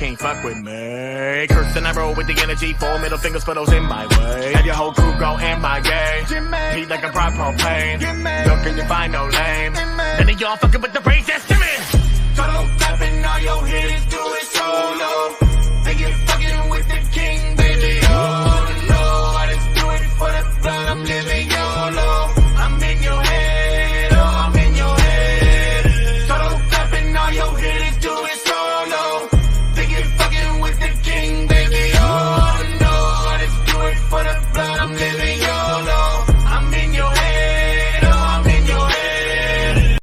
can't fuck with me. Curse and I roll with the energy, 4 middle fingers for those in my way. Have your whole crew go MIA. Heat like a prop propane. Look and you find no lame. None of y'all fucking with the rage, that's to me. Solo clapping, all your hitters do it solo. Think you fucking with the king, baby, oh no. I just do it for the blood, I'm living YOLO. I'm in your head, oh, I'm in your head. Solo clapping, all your hitters do it solo. Think you fucking with the king, baby, oh no. I just do it for the blood, I'm living YOLO. I'm in your head, oh, I'm in your head.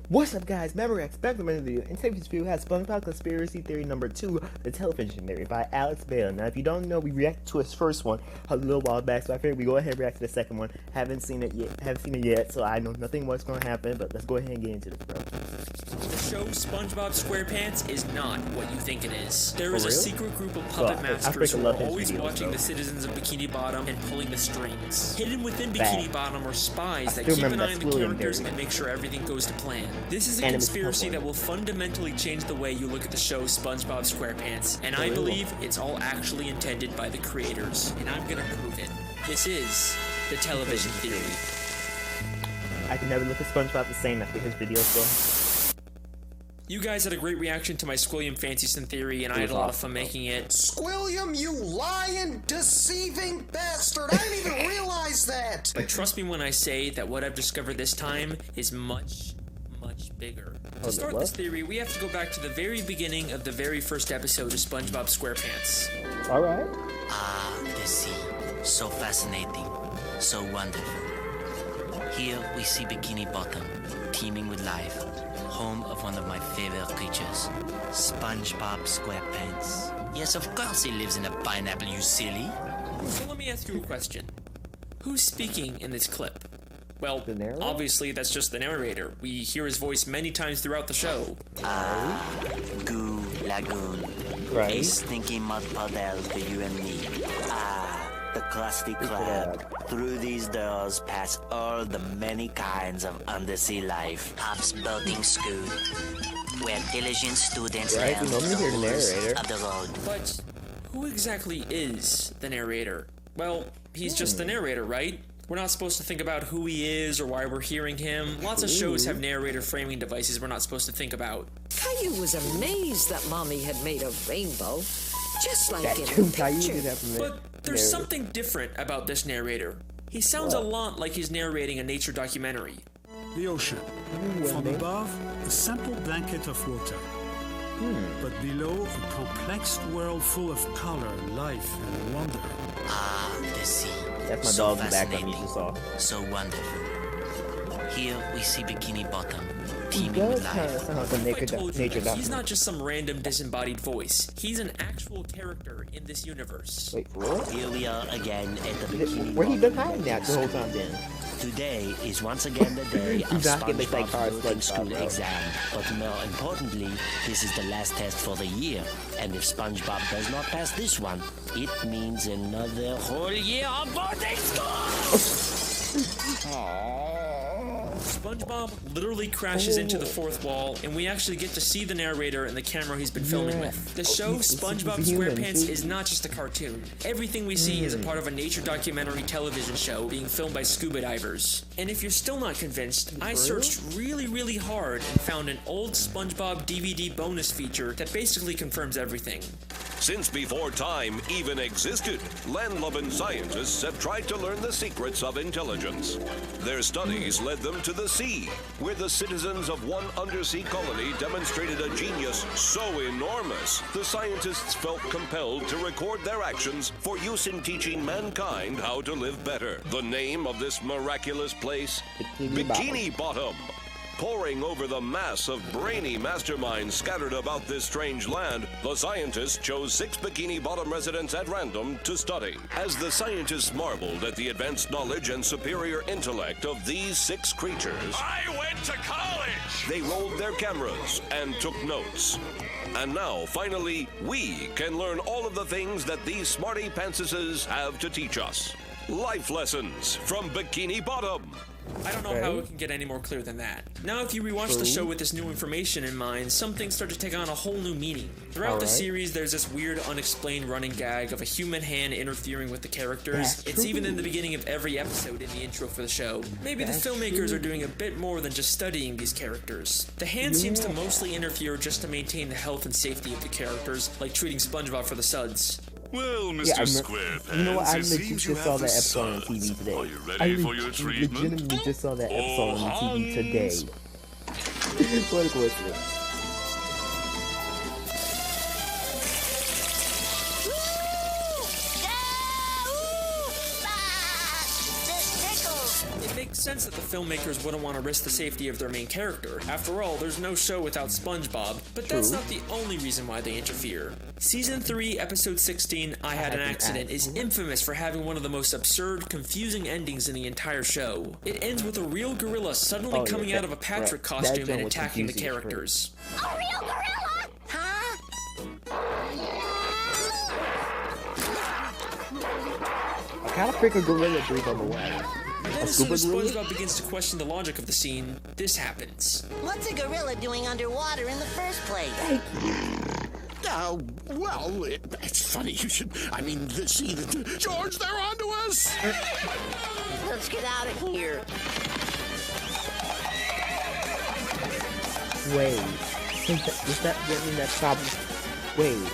What's up, guys? Remember, expect the video. In today's video has Spongebob Conspiracy Theory number 2, the television theory by Alex Bale. Now, if you don't know, we reacted to his first one a little while back, so I figured we go ahead and react to the second one. Haven't seen it yet, so I know nothing what's going to happen. But let's go ahead and get into this, bro. The show SpongeBob SquarePants is not what you think it is. There is a secret group of puppet masters who are always watching the citizens of Bikini Bottom and pulling the strings. Hidden within Bikini Bottom are spies that keep an eye on the characters and make sure everything goes to plan. This is a conspiracy that will fundamentally change the way you look at the show SpongeBob SquarePants, and I believe it's all actually intended by the creators, and I'm gonna prove it. This is the television theory. I can never look at SpongeBob the same after his videos go. You guys had a great reaction to my Squilliam Fancyson theory, and I had a lot of fun making it. Squilliam, you lying, deceiving bastard! I didn't even realize that! But trust me when I say that what I've discovered this time is much bigger. To start this theory, we have to go back to the very beginning of the very first episode of SpongeBob SquarePants. Alright. Ah, the sea. So fascinating. So wonderful. Here we see Bikini Bottom, teeming with life. Home of one of my favorite creatures, SpongeBob SquarePants. Yes, of course he lives in a pineapple, you silly. So let me ask you a question. Who's speaking in this clip? Well, obviously that's just the narrator. We hear his voice many times throughout the show. Goo Lagoon. Right. A stinking mud puddle for you and me. The Krusty Krab. Through these doors pass all the many kinds of undersea life. Pop's boating school, where diligent students learn the rules of the road. But who exactly is the narrator? Well, he's just the narrator, right? We're not supposed to think about who he is or why we're hearing him. Lots of shows have narrator framing devices we're not supposed to think about. Caillou was amazed that Mommy had made a rainbow, just like in the picture. But there's something different about this narrator. He sounds a lot like he's narrating a nature documentary. The ocean. From above, a simple blanket of water. But below, a complex world full of color, life, and wonder. The sea. That's my dog in the background you just saw. So wonderful. Here we see Bikini Bottom, teeming with life. I told you that he's not just some random disembodied voice. He's an actual character in this universe. Wait, what? Here we are again at the Bikini Where he Bottom. been hiding at the whole time then? Today is once again the day of SpongeBob's boating school exam. But more importantly, this is the last test for the year. And if SpongeBob does not pass this one, it means another whole year of boating school! SpongeBob literally crashes into the fourth wall, and we actually get to see the narrator and the camera he's been filming with. The show SpongeBob SquarePants is not just a cartoon. Everything we see is a part of a nature documentary television show being filmed by scuba divers. And if you're still not convinced, I searched really hard and found an old SpongeBob DVD bonus feature that basically confirms everything. Since before time even existed, land-loving scientists have tried to learn the secrets of intelligence. Their studies led them to the sea, where the citizens of one undersea colony demonstrated a genius so enormous, the scientists felt compelled to record their actions for use in teaching mankind how to live better. The name of this miraculous place? Bikini Bottom. Poring over the mass of brainy masterminds scattered about this strange land, the scientists chose 6 Bikini Bottom residents at random to study. As the scientists marveled at the advanced knowledge and superior intellect of these 6 creatures, I went to college! They rolled their cameras and took notes. And now, finally, we can learn all of the things that these smarty pantsuses have to teach us. Life lessons from Bikini Bottom. I don't know how it can get any more clear than that. Now, if you rewatch the show with this new information in mind, some things start to take on a whole new meaning. Throughout the series, there's this weird, unexplained running gag of a human hand interfering with the characters. It's even in the beginning of every episode in the intro for the show. Maybe the filmmakers are doing a bit more than just studying these characters. The hand seems to mostly interfere just to maintain the health and safety of the characters, like treating SpongeBob for the suds. Well, Mr. Squarepants, you know what? I it seems you just saw have that the episode on suds. TV today. Are you ready for your treatment? I legitimately just saw that episode on TV today. What a coincidence. It makes sense that the filmmakers wouldn't want to risk the safety of their main character. After all, there's no show without SpongeBob, but that's not the only reason why they interfere. Season 3, Episode 16, I Had an Accident, is infamous for having one of the most absurd, confusing endings in the entire show. It ends with a real gorilla suddenly coming out of a Patrick costume and attacking the characters. A real gorilla? Huh? How to freak a gorilla breathe on the water? Then as soon as SpongeBob begins to question the logic of the scene, this happens. What's a gorilla doing underwater in the first place? Well, it's funny you should, see that, George, they're onto us! Let's get out of here. Wait, does that mean that's probably... Wait,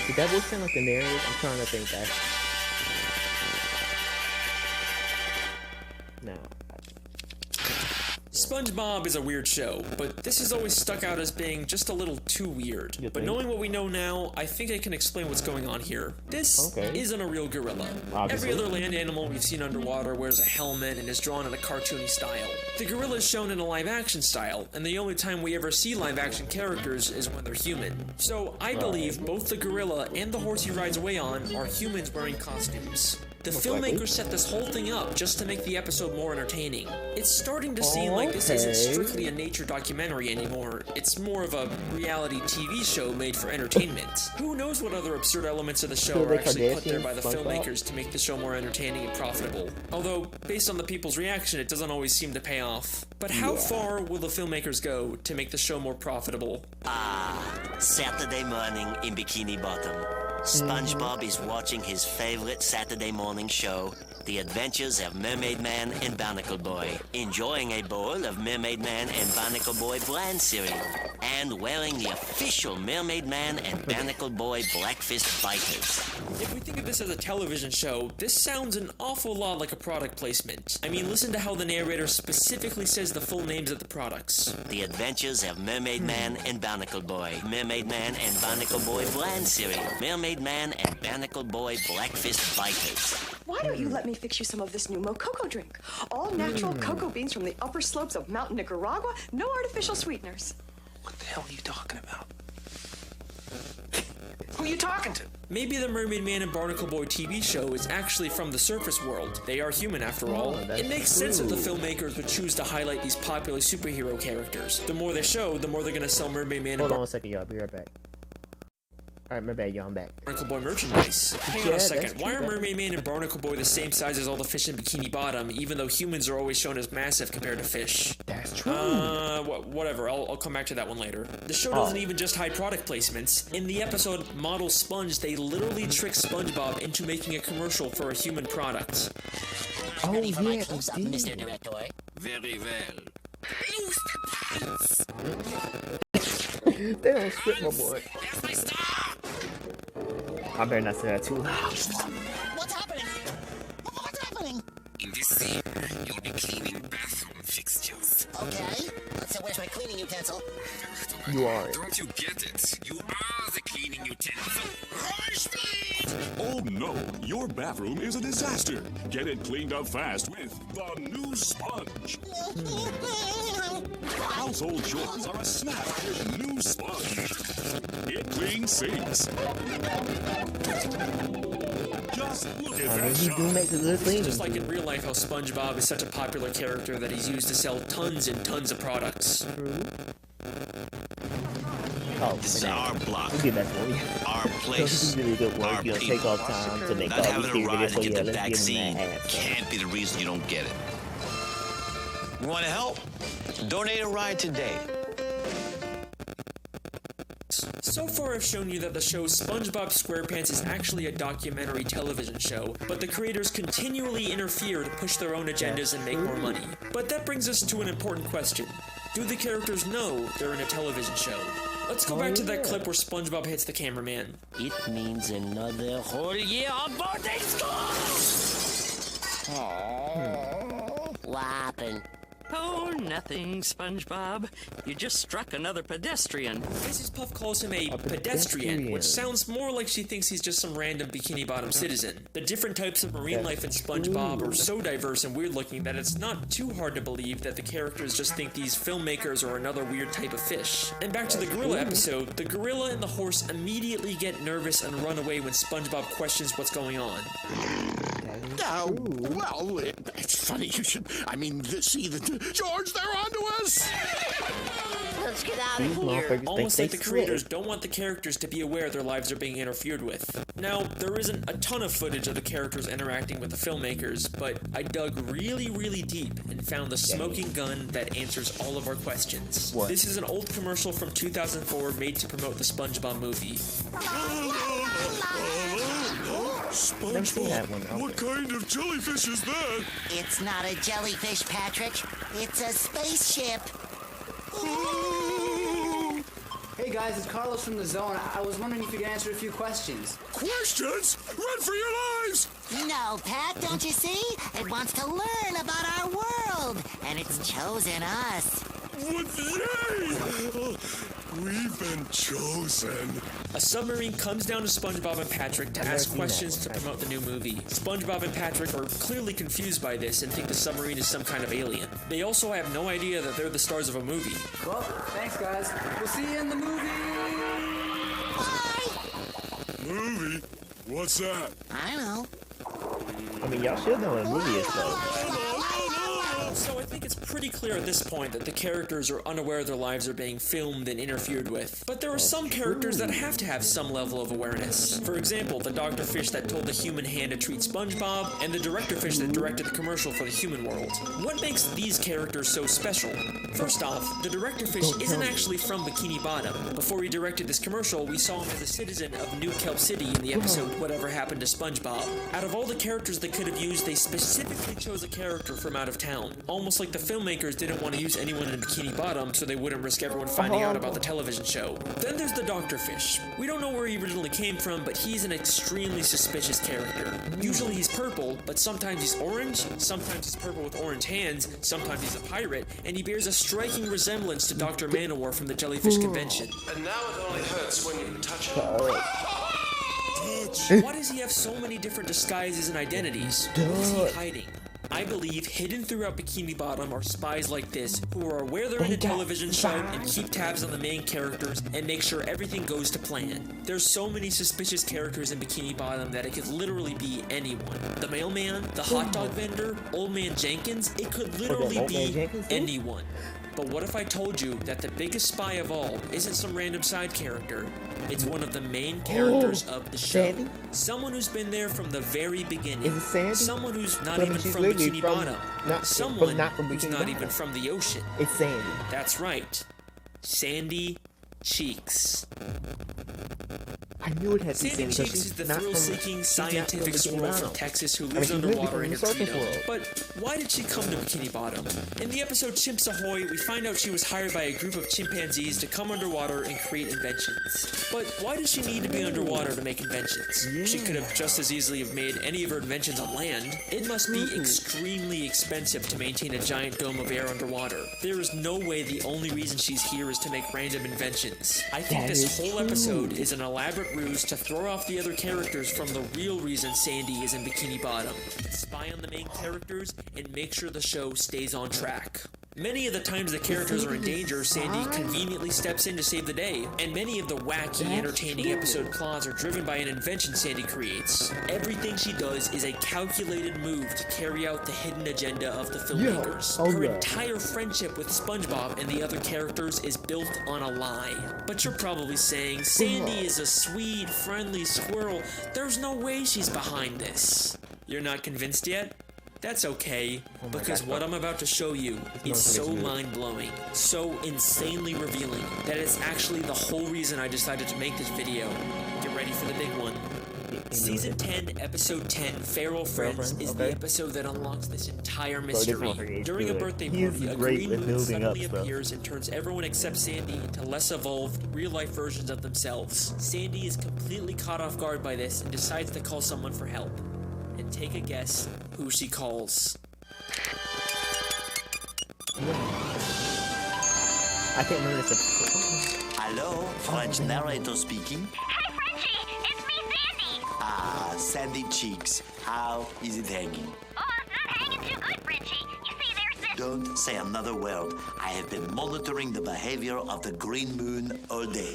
did that voice sound like the narrative? I'm trying to think that. No. SpongeBob is a weird show, but this has always stuck out as being just a little too weird. But knowing what we know now, I think I can explain what's going on here. This isn't a real gorilla. Obviously. Every other land animal we've seen underwater wears a helmet and is drawn in a cartoony style. The gorilla is shown in a live-action style, and the only time we ever see live-action characters is when they're human. So I believe both the gorilla and the horse he rides away on are humans wearing costumes. The filmmakers set this whole thing up just to make the episode more entertaining. It's starting to seem like this isn't strictly a nature documentary anymore. It's more of a reality TV show made for entertainment. Who knows what other absurd elements of the show are actually put there by the filmmakers to make the show more entertaining and profitable. Although, based on the people's reaction, it doesn't always seem to pay off. But how far will the filmmakers go to make the show more profitable? Saturday morning in Bikini Bottom. SpongeBob is watching his favorite Saturday morning show, The Adventures of Mermaid Man and Barnacle Boy, enjoying a bowl of Mermaid Man and Barnacle Boy bland cereal, and wearing the official Mermaid Man and Barnacle Boy Blackfist biters. If we think of this as a television show, this sounds an awful lot like a product placement. I mean, listen to how the narrator specifically says the full names of the products. The Adventures of Mermaid Man and Barnacle Boy, Mermaid Man and Barnacle Boy bland cereal, Mermaid Man and Barnacle Boy Blackfist biters. Why don't you let me fix you some of this new Mococo drink? All natural cocoa beans from the upper slopes of Mountain Nicaragua, no artificial sweeteners. What the hell are you talking about? Who are you talking to? Maybe the Mermaid Man and Barnacle Boy TV show is actually from the surface world. They are human after all. It makes sense that the filmmakers would choose to highlight these popular superhero characters. The more they show, the more they're gonna sell Mermaid Man and Hold on a second, y'all. Be right back. Alright, my bad, y'all. I'm back. Barnacle Boy merchandise. Hang on a second. Why are Mermaid Man and Barnacle Boy the same size as all the fish in Bikini Bottom, even though humans are always shown as massive compared to fish? That's true. Whatever. I'll come back to that one later. The show doesn't even just hide product placements. In the episode Model Sponge, they literally trick SpongeBob into making a commercial for a human product. Oh, yeah, Mr. Director. Very well. Loose the pants. They don't strip my boy. There's my star. I better not say that too loud. What's happening? What's happening? In this scene, you'll be cleaning bathroom fixtures. Okay. So where's my cleaning utensil? You are. Don't you get it? You are the cleaning utensil. High speed! Oh no, your bathroom is a disaster. Get it cleaned up fast with the new sponge. Household chores are a snap with new sponge. It cleans sinks. Just look at that He do make a good thing. Just like in real life how SpongeBob is such a popular character that he's used to sell tons and tons of products. Oh, this is our block, we'll that for you. our place, really good work. our people. Take off time to make Not all having these a ride videos, to get so the let's give him vaccine that ass. can't be the reason you don't get it. You want to help? Donate a ride today. So far I've shown you that the show SpongeBob SquarePants is actually a documentary television show, but the creators continually interfere to push their own agendas and make more money. But that brings us to an important question. Do the characters know they're in a television show? Let's go back to that clip where SpongeBob hits the cameraman. It means another whole year on boarding school! What happened? Oh, nothing, SpongeBob. You just struck another pedestrian. Mrs. Puff calls him a pedestrian, which sounds more like she thinks he's just some random Bikini Bottom citizen. The different types of marine life in SpongeBob are so diverse and weird looking that it's not too hard to believe that the characters just think these filmmakers are another weird type of fish. And back to the gorilla episode, the gorilla and the horse immediately get nervous and run away when SpongeBob questions what's going on. Well, it's funny you should. I mean, see the George, they're onto us. Let's get out of here. Almost like the creators don't want the characters to be aware their lives are being interfered with. Now, there isn't a ton of footage of the characters interacting with the filmmakers, but I dug really, really deep and found the smoking gun that answers all of our questions. What? This is an old commercial from 2004 made to promote the SpongeBob movie. SpongeBob, what kind of jellyfish is that? It's not a jellyfish, Patrick. It's a spaceship. Hey guys, it's Carlos from the Zone. I was wondering if you could answer a few questions. Questions? Run for your lives! No, Pat, don't you see? It wants to learn about our world, and it's chosen us. What? Yay! We've been chosen. A submarine comes down to SpongeBob and Patrick to ask questions to promote the new movie. SpongeBob and Patrick are clearly confused by this and think the submarine is some kind of alien. They also have no idea that they're the stars of a movie. Well, thanks guys. We'll see you in the movie. Bye. Movie? What's that? I don't know. I mean, y'all should know what a movie is, though. So I think it's pretty clear at this point that the characters are unaware their lives are being filmed and interfered with. But there are some characters that have to have some level of awareness. For example, the Dr. Fish that told the human hand to treat SpongeBob, and the Director Fish that directed the commercial for the human world. What makes these characters so special? First off, the Director Fish isn't actually from Bikini Bottom. Before he directed this commercial, we saw him as a citizen of New Kelp City in the episode Whatever Happened to SpongeBob. Out of all the characters they could have used, they specifically chose a character from out of town. Almost like the filmmakers didn't want to use anyone in Bikini Bottom so they wouldn't risk everyone finding out about the television show. Then there's the Dr. Fish. We don't know where he originally came from, but he's an extremely suspicious character. Usually he's purple, but sometimes he's orange, sometimes he's purple with orange hands, sometimes he's a pirate, and he bears a striking resemblance to Dr. Manowar from the Jellyfish Convention. And now it only hurts when you touch him. Why does he have so many different disguises and identities? What is he hiding? I believe hidden throughout Bikini Bottom are spies like this who are aware they're in a television show and keep tabs on the main characters and make sure everything goes to plan. There's so many suspicious characters in Bikini Bottom that it could literally be anyone. The mailman, the hot dog vendor, Old Man Jenkins, it could literally be anyone. But what if I told you that the biggest spy of all isn't some random side character? It's one of the main characters of the show. Sandy? Someone who's been there from the very beginning. Is it Sandy? Someone who's not But even she's from literally Bikini Bottom. Someone who's Bikini not Bottom. even from the ocean. It's Sandy. That's right. Sandy Cheeks. I knew it had to be Sandy Sandy. Cheeks is the thrill-seeking scientific squirrel from Texas who lives underwater in a Dorito. But why did she come to Bikini Bottom? In the episode Chimps Ahoy, we find out she was hired by a group of chimpanzees to come underwater and create inventions. But why does she need to be underwater to make inventions? She could have just as easily have made any of her inventions on land. It must be extremely expensive to maintain a giant dome of air underwater. There is no way the only reason she's here is to make random inventions. I think this whole episode is an elaborate ruse to throw off the other characters from the real reason Sandy is in Bikini Bottom. Spy on the main characters and make sure the show stays on track. Many of the times the characters are in danger, Sandy conveniently steps in to save the day, and many of the wacky, entertaining episode plots are driven by an invention Sandy creates. Everything she does is a calculated move to carry out the hidden agenda of the filmmakers. Her entire friendship with SpongeBob and the other characters is built on a lie. But you're probably saying, Sandy is a sweet, friendly squirrel. There's no way she's behind this. You're not convinced yet? That's okay, because what I'm about to show you is so mind-blowing, so insanely revealing, that it's actually the whole reason I decided to make this video. Get ready for the big one. Season 10, Episode 10, Feral Friends, is the episode that unlocks this entire mystery. During a birthday party, a green moon suddenly appears and turns everyone except Sandy into less evolved, real-life versions of themselves. Sandy is completely caught off guard by this and decides to call someone for help. And take a guess who she calls. I can't remember this. Hello, French narrator speaking. Hey, Frenchie, it's me, Sandy. Ah, Sandy Cheeks. How is it hanging? Oh, it's not hanging too good, Frenchie. You see, there's this... Don't say another word. I have been monitoring the behavior of the green moon all day.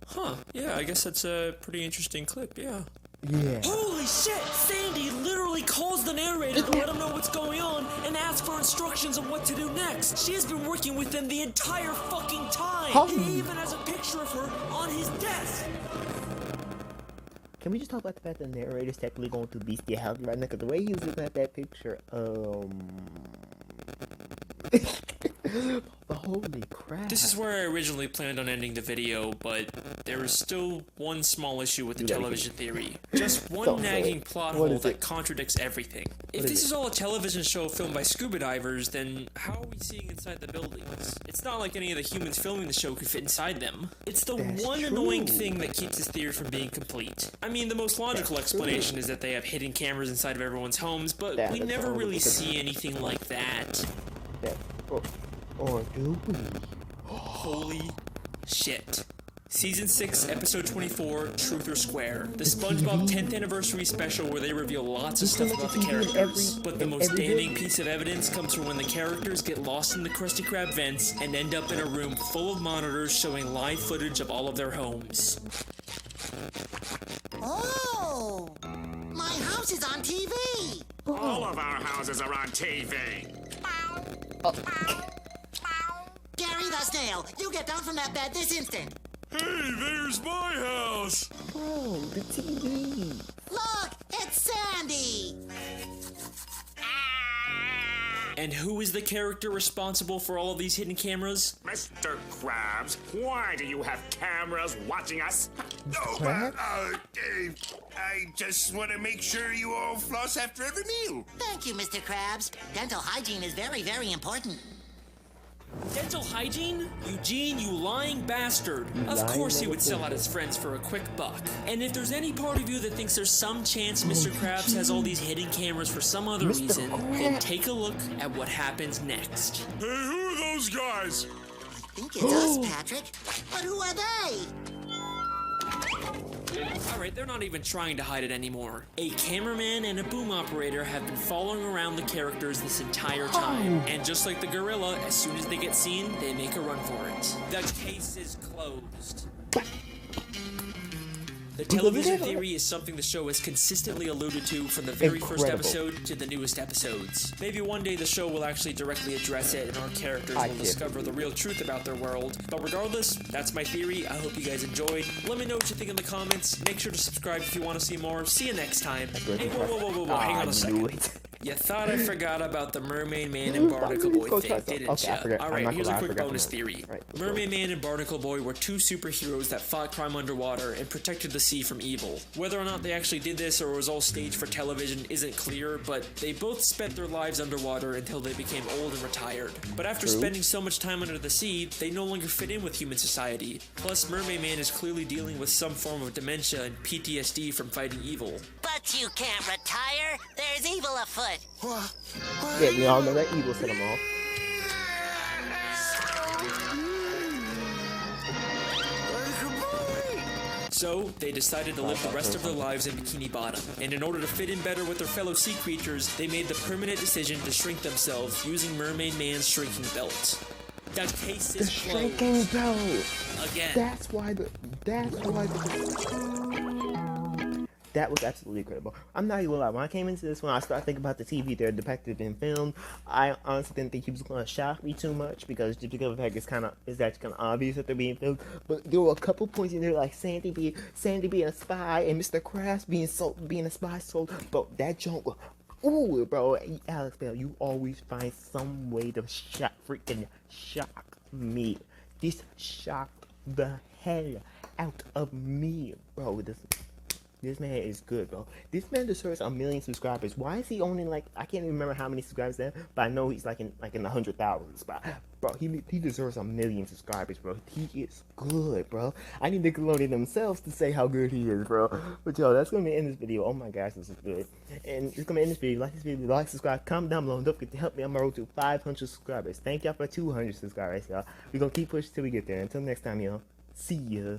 Huh, yeah, I guess that's a pretty interesting clip, yeah. Yeah. Holy shit! Sandy literally calls the narrator to let him know what's going on and asks for instructions on what to do next. She has been working with them the entire fucking time. He even has a picture of her on his desk. Can we just talk about the fact that the narrator's technically going through bestiality right now? Because the way he was looking at that picture, holy crap. This is where I originally planned on ending the video, but there is still one small issue with the television theory. Just one nagging plot hole that contradicts everything. If this is all a television show filmed by scuba divers, then how are we seeing inside the buildings? It's not like any of the humans filming the show could fit inside them. It's the one annoying thing that keeps this theory from being complete. I mean, the most logical explanation is that they have hidden cameras inside of everyone's homes, but we never really see anything like that. Or do we? Holy shit. Season 6, Episode 24, Truth or Square. The Spongebob 10th Anniversary Special where they reveal lots of stuff about the characters. But the most damning piece of evidence comes from when the characters get lost in the Krusty Krab vents and end up in a room full of monitors showing live footage of all of their homes. Oh! My house is on TV! All of our houses are on TV. Gary the Snail, you get down from that bed this instant. Hey, there's my house. Oh, the TV. Look, it's Sandy. And who is the character responsible for all of these hidden cameras? Mr. Krabs, why do you have cameras watching us? I just want to make sure you all floss after every meal. Thank you, Mr. Krabs. Dental hygiene is very, very important. Dental hygiene? Eugene, you lying bastard. Of course he would sell out his friends for a quick buck. And if there's any part of you that thinks there's some chance Mr. Krabs has all these hidden cameras for some other reason, then take a look at what happens next. Hey, who are those guys? I think it's us, Patrick. But who are they? Alright, they're not even trying to hide it anymore. A cameraman and a boom operator have been following around the characters this entire time. And just like the gorilla, as soon as they get seen, they make a run for it. The case is closed. The television theory is something the show has consistently alluded to from the very first episode to the newest episodes. Maybe one day the show will actually directly address it and our characters will discover the real truth about their world. But regardless, that's my theory. I hope you guys enjoyed. Let me know what you think in the comments. Make sure to subscribe if you want to see more. See you next time. Hey, whoa, hang on a second. You thought I forgot about the Mermaid Man and Barnacle Boy thing, didn't you? Alright, here's a quick bonus theory. Mermaid Man and Barnacle Boy were two superheroes that fought crime underwater and protected the sea from evil. Whether or not they actually did this or it was all staged for television isn't clear, but they both spent their lives underwater until they became old and retired. But after spending so much time under the sea, they no longer fit in with human society. Plus, Mermaid Man is clearly dealing with some form of dementia and PTSD from fighting evil. But you can't retire. There's evil afoot. Yeah, we all know that evil set them off. So, they decided to live the rest of their lives in Bikini Bottom. And in order to fit in better with their fellow sea creatures, they made the permanent decision to shrink themselves using Mermaid Man's shrinking belt. The case is closed. Shrinking belt. Again. That was absolutely incredible. I'm not even gonna lie. When I came into this one, I started thinking about the TV they're depicted in film. I honestly didn't think he was gonna shock me too much because just because of the fact it's actually kind of obvious that they're being filmed. But there were a couple points in there like Sandy being a spy and Mr. Krabs being a spy. So, but that joke Ooh, bro, Alex Bell, you always find some way to freaking shock me. This shocked the hell out of me, bro. This man is good, bro. This man deserves 1 million subscribers. Why is he only like, I can't even remember how many subscribers there, but I know he's like in the 100,000s. Bro, he deserves 1 million subscribers, bro. He is good, bro. I need Nickelodeon themselves to say how good he is, bro. But yo, that's gonna be in this video. Oh my gosh, this is good. And it's gonna be in this video. Like, subscribe, comment down below, and don't forget to help me on my road to 500 subscribers. Thank y'all for 200 subscribers, y'all. We're gonna keep pushing till we get there. Until next time, y'all. See ya.